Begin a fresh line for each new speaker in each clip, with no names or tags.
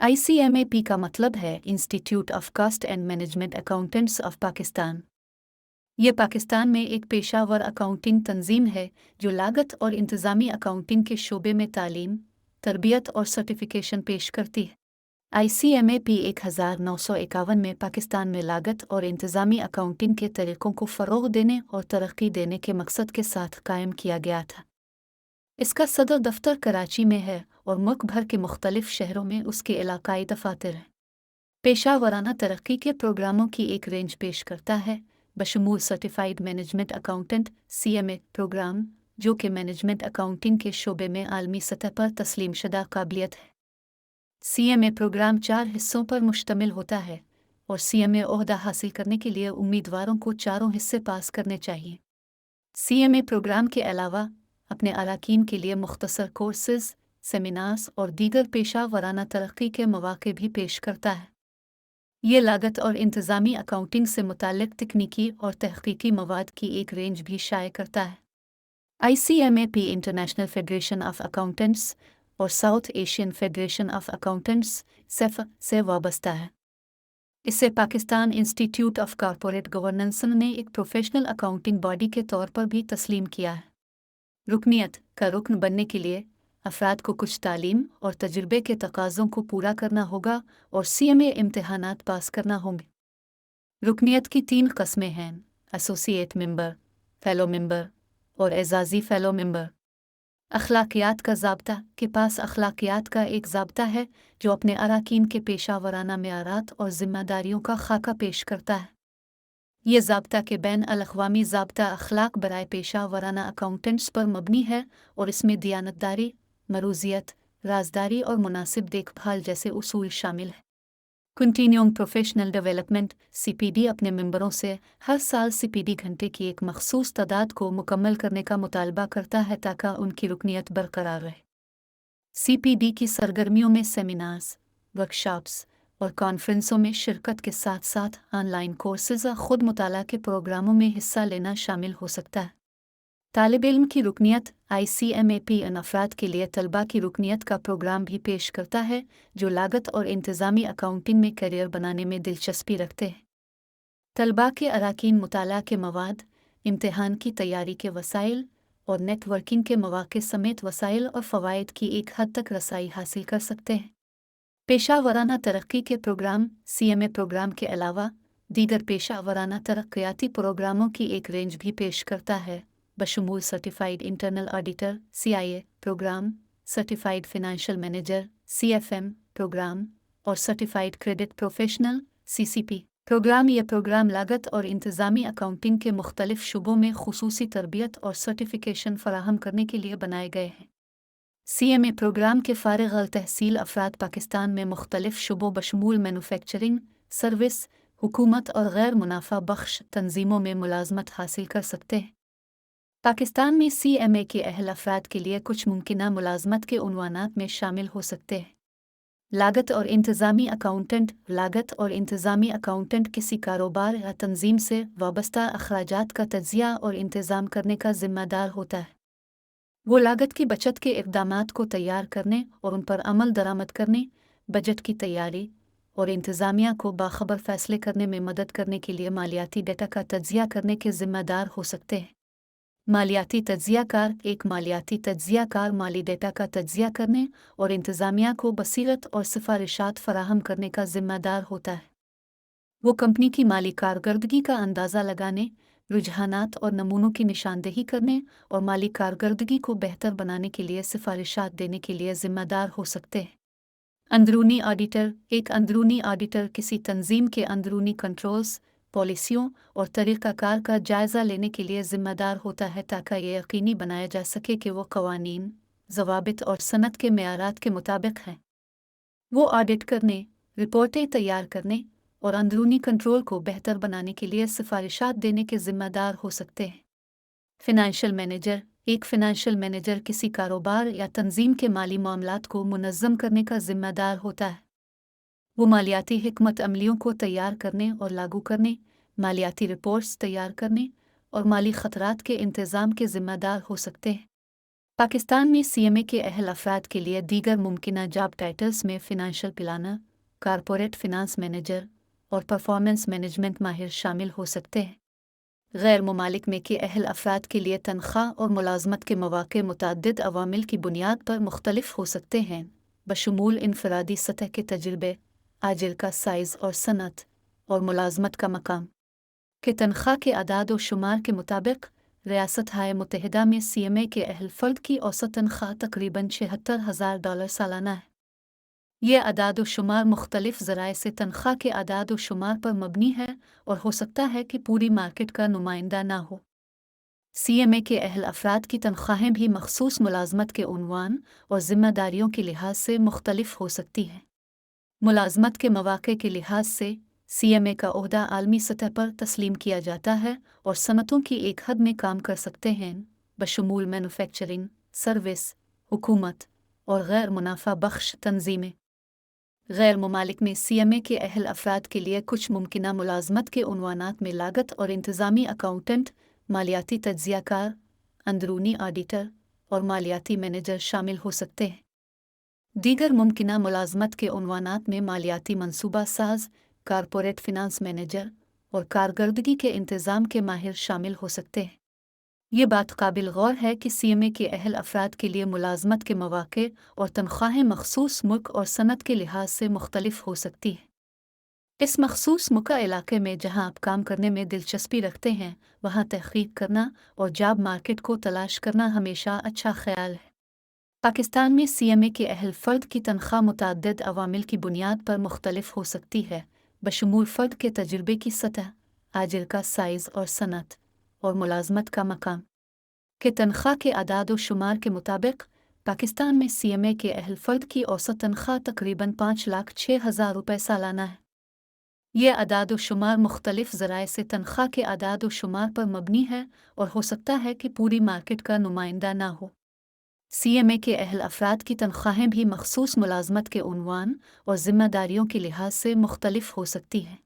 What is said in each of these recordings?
ICMAP का मतलब है institute of cost and management accountants of Pakistan. ये पाकिस्तान में एक पेशावर अकाउंटिंग तंजीम है जो लागत और इंतज़ामी अकाउंटिंग के शोबे में तालीम, तरबियत और सर्टिफिकेशन पेश करती है। ICMAP 1951 में पाकिस्तान में लागत और इंतज़ामी अकाउंटिंग के तरीक़ों को फ़रोग़ देने और तरक्की देने के मकसद के साथ कायम किया गया था। इसका सदर दफ्तर कराची में है और मुल्क भर के मुख्तलिफ शहरों में उसके इलाकाई दफातर हैं। पेशा वराना तरक्की के प्रोग्रामों की एक रेंज पेश करता है, बशमूल certified management accountant CMA programme, जो कि मैनेजमेंट अकाउंटिंग के शोबे में आलमी सतह पर तस्लीम शुदा काबिलियत है। CMA प्रोग्राम 4 हिस्सों पर मुश्तमिल होता है और CMA ओहदा हासिल करने के लिए उम्मीदवारों को चारों हिस्से पास करने चाहिए। CMA प्रोग्राम के अलावा अपने अराकीन के लिए मुख्तसर कोर्सेज, सेमिनार्स और दीगर पेशा वराना तरक्की के मौक़े भी पेश करता है। ये लागत और इंतज़ामी अकाउंटिंग से मुताल्लिक़ तकनीकी और तहक़ीक़ी मवाद की एक रेंज भी शाये करता है। ICMAP international federation of accountants और South Asian federation of accountants SEF से वाबस्ता है। इसे Pakistan institute of corporate governance ने एक प्रोफेशनल अकाउंटिंग बॉडी के तौर पर भी तस्लीम किया है। रुकनियत का रुकन बनने के लिए अफराद को कुछ तालीम और तजुर्बे के तकाज़ों को पूरा करना होगा और CMA इम्तिहानात पास करना होंगे। रुकनियत की 3 कस्में हैं: एसोसिएट मेंबर, फेलो मेंबर और एजाज़ी फेलो मेंबर। अखलाकियात का ज़ाब्ता के पास अखलाकियात का एक ज़ाब्ता है जो अपने अराकीन के पेशा वराना मेआरात और ज़िम्मेदारियों का खाका पेश करता है। ये ज़ाब्ता के बैन अल-अक़वामी ज़ाब्ता अखलाक बराए पेशा वराना अकाउंटेंट्स पर मबनी है और इसमें दियानतदारी, मरूज़ियत, राज़दारी और मुनासिब देखभाल जैसे उसूल शामिल हैं। कंटिन्यूइंग प्रोफेशनल डेवलपमेंट CPD अपने मेंबरों से हर साल CPD घंटे की एक मखसूस तादाद को मुकम्मल करने का मुतालबा करता है ताकि उनकी रुकनियत बरकरार रहे। CPD की सरगर्मियों में सेमिनार्स, वर्कशॉप्स और कॉन्फ्रेंसों में शिरकत के साथ साथ ऑनलाइन कोर्सेज और ख़ुद मुताला के प्रोग्रामों में हिस्सा लेना शामिल हो सकता है। तालिब इल्म की रुकनियत ICMAP इन अफराद के लिए तलबा की रुकनियत का प्रोग्राम भी पेश करता है जो लागत और इंतज़ामी अकाउंटिंग में करियर बनाने में दिलचस्पी रखते हैं। तलबा के अराकीन मुताला के मवाद, इम्तिहान की तैयारी के वसाइल और नेटवर्किंग के मौक़े समेत वसाइल और फ़वाइद की एक हद तक रसाई हासिल कर सकते हैं। पेशा वराना तरक्की के प्रोग्राम CMA प्रोग्राम के अलावा दीगर पेशा वराना तरक्याती प्रोग्रामों की एक रेंज भी पेश करता है, बशमूल certified internal auditor CIA programme, certified financial manager CFM programme और certified credit professional CCP programme. यह प्रोग्राम लागत और इंतज़ामी अकाउंटिंग के मुख्तलिफ शुबों में खुसूसी तरबियत और सर्टिफिकेशन फराहम करने के लिए बनाए गए हैं। CMA प्रोग्राम के फ़ारिग़ अल तहसील अफराद पाकिस्तान में मुख्तलिफ शुबों बशमूल मैन्युफैक्चरिंग, सर्विस, हुकूमत और गैर मुनाफा बख्श तंजीमों में मुलाजमत हासिल कर सकते हैं। पाकिस्तान में CMA के अहल अफराद के लिए कुछ मुमकिना मुलाजमत के उन्वानात में शामिल हो सकते हैं: लागत और इंतज़ामी अकाउंटेंट। लागत और इंतज़ामी अकाउंटेंट किसी कारोबार या तंजीम से वाबस्ता अखराजात का तज्ज़िया और इंतज़ाम करने का ज़िम्मेदार होता है। वो लागत की बचत के इक़दामात को तैयार करने और उन पर अमल दरामद करने, बजट की तैयारी और इंतज़ामिया को बाखबर फ़ैसले करने में मदद करने के लिए मालियाती डेटा का तज्ज़िया करने के ज़िम्मेदार हो सकते हैं। मालियाती तज्ज़ियाकार एक मालियाती तज्ज़ियाकार माली डेटा का तज्ज़िया करने और इंतज़ामिया को बसीरत और सिफारिशात फराहम करने का ज़िम्मेदार होता है। वो कंपनी की माली कारकर्दगी का अंदाज़ा लगाने, रुझानात और नमूनों की निशानदेही करने और माली कारकर्दगी को बेहतर बनाने के लिए सिफारिशात देने के लिए ज़िम्मेदार हो सकते हैं। अंदरूनी ऑडिटर एक अंदरूनी ऑडिटर किसी तंजीम के अंदरूनी कंट्रोल्स, पॉलिसियों और तरीक़ाकार का जायज़ा लेने के लिए ज़िम्मेदार होता है ताकि यह यकीनी बनाया जा सके कि वो क़वानीन, ज़वाबित और सनद के मेआरात के मुताबिक हैं। वो ऑडिट करने, रिपोर्टें तैयार करने और अंदरूनी कंट्रोल को बेहतर बनाने के लिए सिफारिशात देने के ज़िम्मेदार हो सकते हैं। फ़िनांशियल मैनेजर एक फ़िनांशियल मैनेजर किसी कारोबार या तंजीम के माली मामलात को मुनज़्ज़म करने का ज़िम्मेदार होता है। वो मालियाती हिकमत अमलियों को तैयार करने और लागू करने, मालियाती रिपोर्ट्स तैयार करने और माली ख़तरात के इंतज़ाम के ज़िम्मेदार हो सकते हैं। पाकिस्तान में सीएमए के अहल अफराद के लिए दीगर मुमकिना जॉब टाइटल्स में financial planner, corporate finance manager और परफॉर्मेंस मैनेजमेंट माहिर शामिल हो सकते हैं। गैर मुमालिक में के अहल अफराद के लिए तनख्वाह और मुलाजमत के मौक़े मुतअद्दिद अवामिल की बुनियाद पर मुख्तलिफ हो सकते हैं, बशमूल इनफरादी सतह के तजुर्बे, आजिल का साइज़ और सनत, और मुलाजमत का मकाम। के तनख्वाह के अदाद व शुमार के मुताबिक रियासत हाय मुत्तहिदा में सीएमए के अहल फ़र्द की औसत तनख्वाह तकरीबन $76,000 सालाना है। ये अदाद व शुमार मुख्तलिफ ज़राए से तनख्वाह के अदाद व शुमार पर मबनी है और हो सकता है कि पूरी मार्केट का नुमाइंदा ना हो। सीएमए के अहल अफराद की तनख्वाहें भी मखसूस मुलाजमत के उन्वान और ज़िम्मेदारियों के लिहाज से मुख्तलिफ हो सकती हैं। मुलाजमत के मौक़े के लिहाज से सीएमए का ओहदा आलमी सतह पर तस्लीम किया जाता है और सनतों की एक हद में काम कर सकते हैं, बशमूल मैन्युफैक्चरिंग, सर्विस, हुकूमत और गैर मुनाफा बख्श तंजीमें। गैर मुमालिक में सीएमए के अहल अफराद के लिए कुछ मुमकिना मुलाजमत के उन्वानात में लागत और इंतज़ामी अकाउंटेंट, मालियाती तज्ज़ियाकार, अंदरूनी ऑडिटर और मालियाती मैनेजर शामिल हो सकते हैं। दीगर मुमकिना मुलाजमत के उन्वानात में मालियाती मनसूबा साज, कॉरपोरेट फिनांस मैनेजर और कारकर्दगी के इंतज़ाम के माहिर शामिल हो सकते हैं। ये बात काबिल गौर है कि सीएमए के अहल अफराद के लिए मुलाजमत के मौक़े और तनख्वाहें मखसूस मुल्क और सनत के लिहाज से मुख्तलिफ हो सकती हैं। इस मखसूस मुका इलाके में जहाँ आप काम करने में दिलचस्पी रखते हैं, वहाँ तहक़ीक़ करना और जॉब मार्केट को तलाश करना हमेशा अच्छा ख्याल है। पाकिस्तान में सीएमए के अहल फ़र्द की तनख्वाह मुतअद्दिद अवामिल की बुनियाद पर मुख्तलिफ हो सकती है, बशमूल फ़र्द के तजुर्बे की सतह, आजिल का साइज़ और सनत, और मुलाजमत का मकाम। के तनख्वाह के अदाद व शुमार के मुताबिक पाकिस्तान में सीएमए के अहल फ़र्द की औसत तनख्वाह तकरीबन $5,06,000 सालाना है। ये अदाद व शुमार मुख्तलिफ ज़राए से तनख्वाह के अदाद व शुमार पर मबनी है और हो सकता है कि पूरी मार्केट का नुमाइंदा ना हो। सीएमए के अहल अफराद की तनख्वाहें भी मखसूस मुलाजमत के उन्वान और ज़िम्मेदारियों के लिहाज से मुख्तलिफ हो सकती हैं।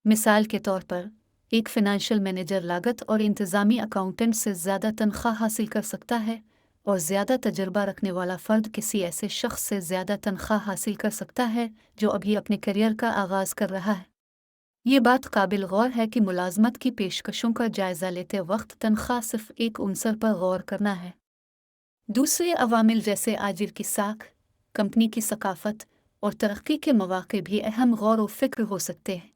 मिसाल के तौर पर, एक फ़िनांशियल मैनेजर लागत और इंतज़ामी अकाउंटेंट से ज़्यादा तनख्वाह हासिल कर सकता है और ज़्यादा तजर्बा रखने वाला फ़र्द किसी ऐसे शख्स से ज़्यादा तनख्वाह हासिल कर सकता है जो अभी अपने करियर का आगाज़ कर रहा है। ये बात काबिल गौर है कि मुलाजमत की पेशकशों का जायज़ा लेते वक्त तनख्वाह सिर्फ एक उनसर पर गौर करना है। दूसरे अवामिल जैसे आजिर की साख, कंपनी की सकाफ़त और तरक्की के मौक़े भी अहम गौर व फ़िक्र हो सकते हैं।